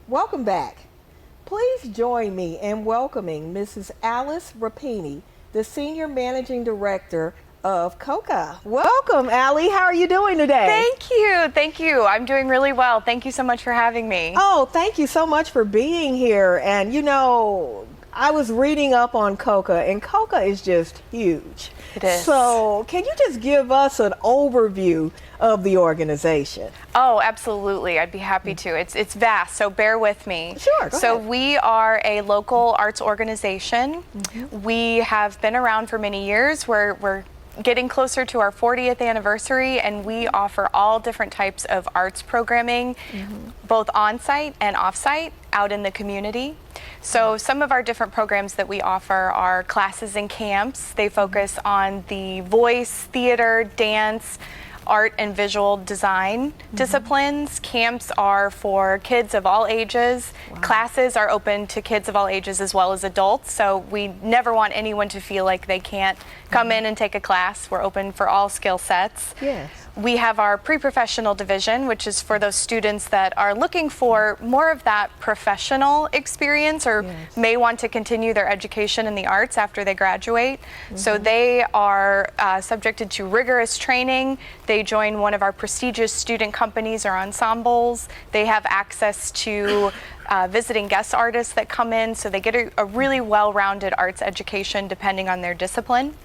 Welcome back. Please join me in welcoming Mrs. Alice Rapini, the Senior Managing Director of COCA. Welcome, Allie. How are you doing today? Thank you. Thank you. I'm doing really well. Thank you so much for having me. Oh, thank you so much for being here. And I was reading up on COCA, and COCA is just huge. It is. So, can you just give us an overview of the organization? Oh, absolutely. I'd be happy to. It's vast, so bear with me. Sure, go So ahead. we are a local arts organization. We have been around for many years. We're getting closer to our 40th anniversary, and we offer all different types of arts programming, both on-site and off-site, out in the community. So some of our different programs that we offer are classes and camps. They focus on the voice, theater, dance, art and visual design disciplines. Camps are for kids of all ages. Classes are open to kids of all ages as well as adults. So we never want anyone to feel like they can't come in and take a class. We're open for all skill sets. Yes. We have our pre-professional division, which is for those students that are looking for more of that professional experience or may want to continue their education in the arts after they graduate. So they are subjected to rigorous training. They join one of our prestigious student companies or ensembles. They have access to visiting guest artists that come in, so they get a really well-rounded arts education depending on their discipline.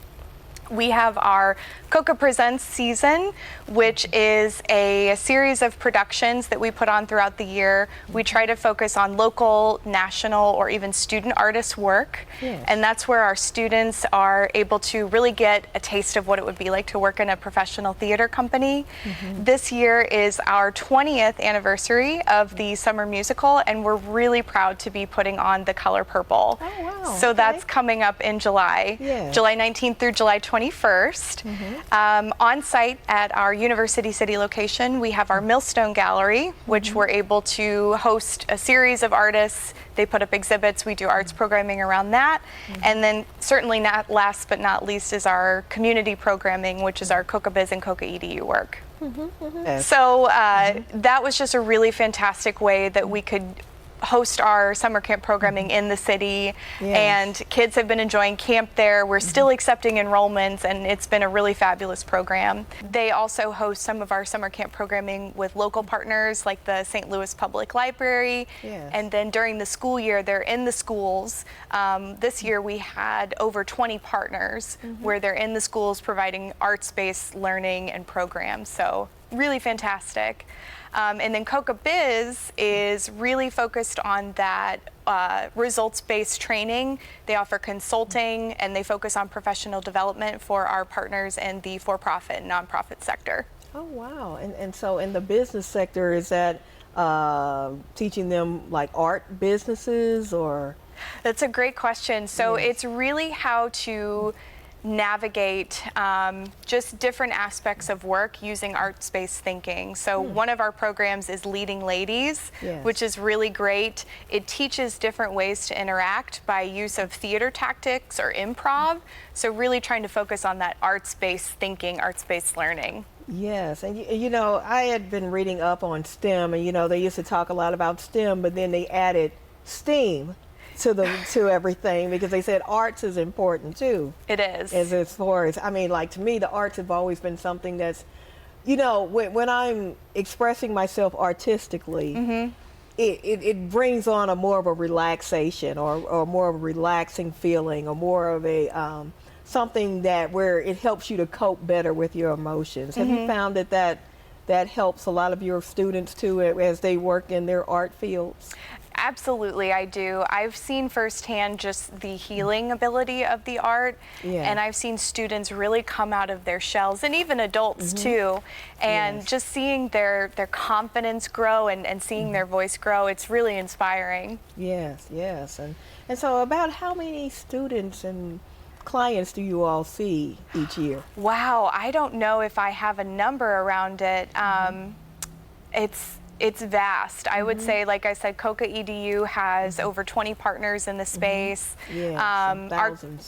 We have our COCA Presents season, which is a series of productions that we put on throughout the year. We try to focus on local, national, or even student artist work. And that's where our students are able to really get a taste of what it would be like to work in a professional theater company. This year is our 20th anniversary of the summer musical, and we're really proud to be putting on The Color Purple. Oh, wow. So that's coming up in July, July 19th through July 21st. On site at our University City location, we have our Millstone Gallery, which we're able to host a series of artists. They put up exhibits. We do arts programming around that. And then certainly not last but not least is our community programming, which is our COCA Biz and COCA EDU work. So that was just a really fantastic way that we could host our summer camp programming in the city, and kids have been enjoying camp there. We're still accepting enrollments, and it's been a really fabulous program. They also host some of our summer camp programming with local partners like the St. Louis Public Library, and then during the school year they're in the schools. This year we had over 20 partners where they're in the schools providing arts-based learning and programs, so really fantastic. And then COCA Biz is really focused on that results-based training. They offer consulting, and they focus on professional development for our partners in the for-profit and nonprofit sector. Oh, wow. And so in the business sector, is that teaching them like art businesses or? That's a great question. So it's really how to navigate just different aspects of work using arts-based thinking. So one of our programs is Leading Ladies, which is really great. It teaches different ways to interact by use of theater tactics or improv. So really trying to focus on that arts-based thinking, arts-based learning. Yes, and I had been reading up on STEM, and they used to talk a lot about STEM, but then they added STEAM to everything because they said arts is important too. It is. As far as, like to me, the arts have always been something that's, when I'm expressing myself artistically, it brings on a more of a relaxation or more of a relaxing feeling or more of a something that where it helps you to cope better with your emotions. Have you found that helps a lot of your students too as they work in their art fields? Absolutely, I do. I've seen firsthand just the healing ability of the art, and I've seen students really come out of their shells, and even adults too, and just seeing their confidence grow and seeing their voice grow, it's really inspiring. Yes, and so about how many students and clients do you all see each year? Wow, I don't know if I have a number around it. It's vast. I would say, like I said, COCA EDU has over 20 partners in the space. Thousands. Thousands.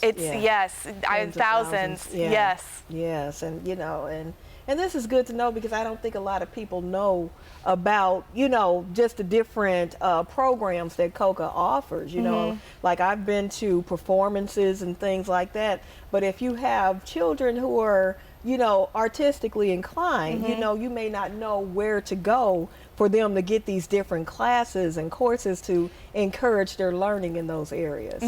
Yes, Yes, and and this is good to know because I don't think a lot of people know about, you know, just the different programs that COCA offers. You know, like I've been to performances and things like that, but if you have children who are, you know, artistically inclined, you know, you may not know where to go for them to get these different classes and courses to encourage their learning in those areas.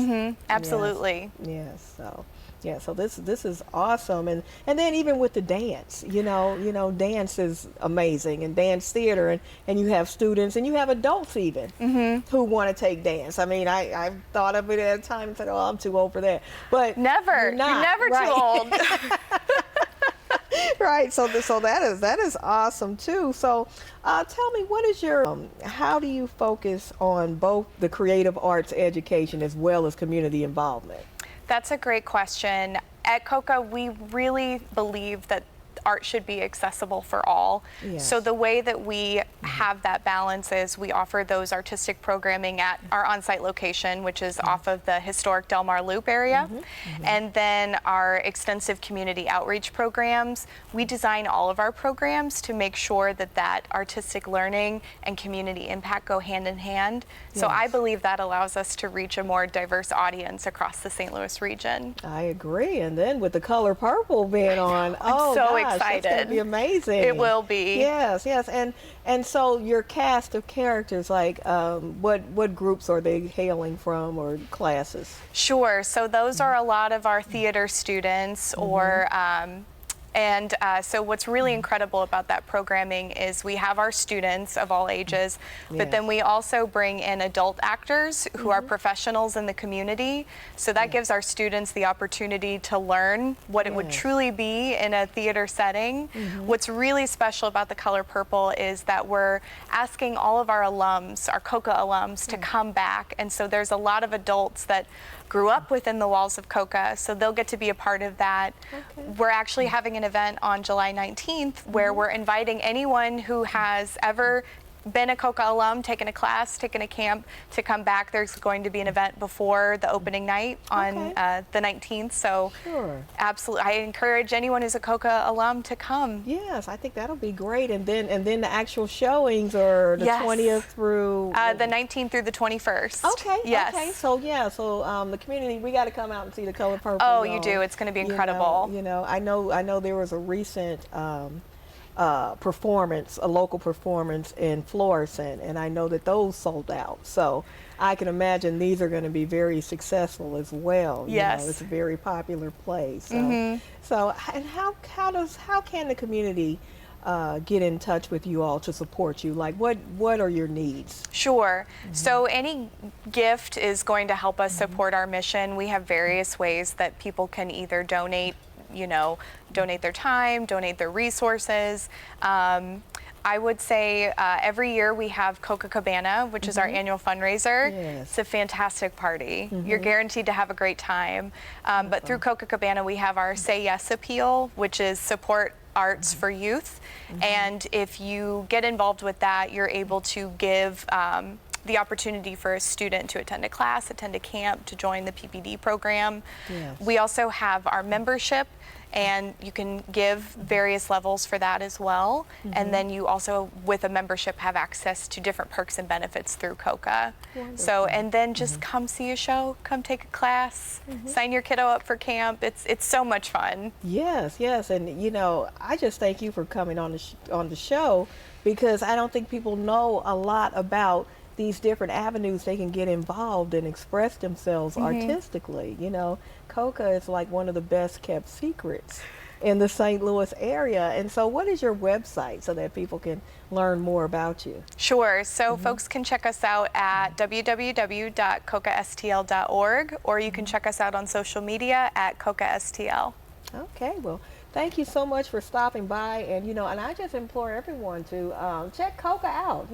Absolutely. Yes. So, yeah. So this is awesome, and then even with the dance, you know, dance is amazing, and dance theater, and you have students and you have adults even who want to take dance. I mean, I've thought of it at a time and said, oh, I'm too old for that, but Never. You're never too old. Right. So that is awesome too. So tell me, what is your how do you focus on both the creative arts education as well as community involvement? That's a great question. At COCA, we really believe that art should be accessible for all. Yes. So the way that we have that balance is we offer those artistic programming at our on-site location, which is off of the historic Del Mar Loop area. And then our extensive community outreach programs, we design all of our programs to make sure that that artistic learning and community impact go hand in hand. So I believe that allows us to reach a more diverse audience across the St. Louis region. I agree. And then with the color purple being on, oh, so gosh, excited. It's going to be amazing. It will be. Yes, yes. And so your cast of characters, like what groups are they hailing from or classes? Sure. So those are a lot of our theater students or so what's really incredible about that programming is we have our students of all ages, but then we also bring in adult actors who are professionals in the community. So that gives our students the opportunity to learn what it would truly be in a theater setting. What's really special about the Color Purple is that we're asking all of our alums, our COCA alums, to come back. And so there's a lot of adults that grew up within the walls of COCA, so they'll get to be a part of that. We're actually having an event on July 19th where we're inviting anyone who has ever been a COCA alum, taken a class, taken a camp, to come back. There's going to be an event before the opening night on the 19th. So absolutely, I encourage anyone who's a COCA alum to come. Yes, I think that'll be great. And then the actual showings are the 20th through the 19th through the 21st. Okay. Yes. Okay. So the community, we got to come out and see the Color Purple. Oh, you do. It's going to be incredible. You know, I know there was a recent performance, a local performance in Florissant, and I know that those sold out. So I can imagine these are going to be very successful as well. Yes. You know, it's a very popular place. So, and how can the community get in touch with you all to support you? Like what are your needs? Sure. So any gift is going to help us support our mission. We have various ways that people can either donate their time, donate their resources. I would say every year we have Coca Cabana, which is our annual fundraiser. It's a fantastic party. You're guaranteed to have a great time. But through Coca Cabana, we have our Say Yes appeal, which is support arts for youth. And if you get involved with that, you're able to give the opportunity for a student to attend a class, attend a camp, to join the PPD program. We also have our membership, and you can give various levels for that as well. And then you also, with a membership, have access to different perks and benefits through COCA. So, and then just come see a show, come take a class, sign your kiddo up for camp. It's so much fun. Yes, yes, and you know, I just thank you for coming on the show, because I don't think people know a lot about these different avenues they can get involved and express themselves artistically. You know, COCA is like one of the best kept secrets in the St. Louis area. And so what is your website so that people can learn more about you? Sure. So folks can check us out at www.cocastl.org, or you can check us out on social media at COCASTL. Okay, well, thank you so much for stopping by. And, you know, and I just implore everyone to check COCA out.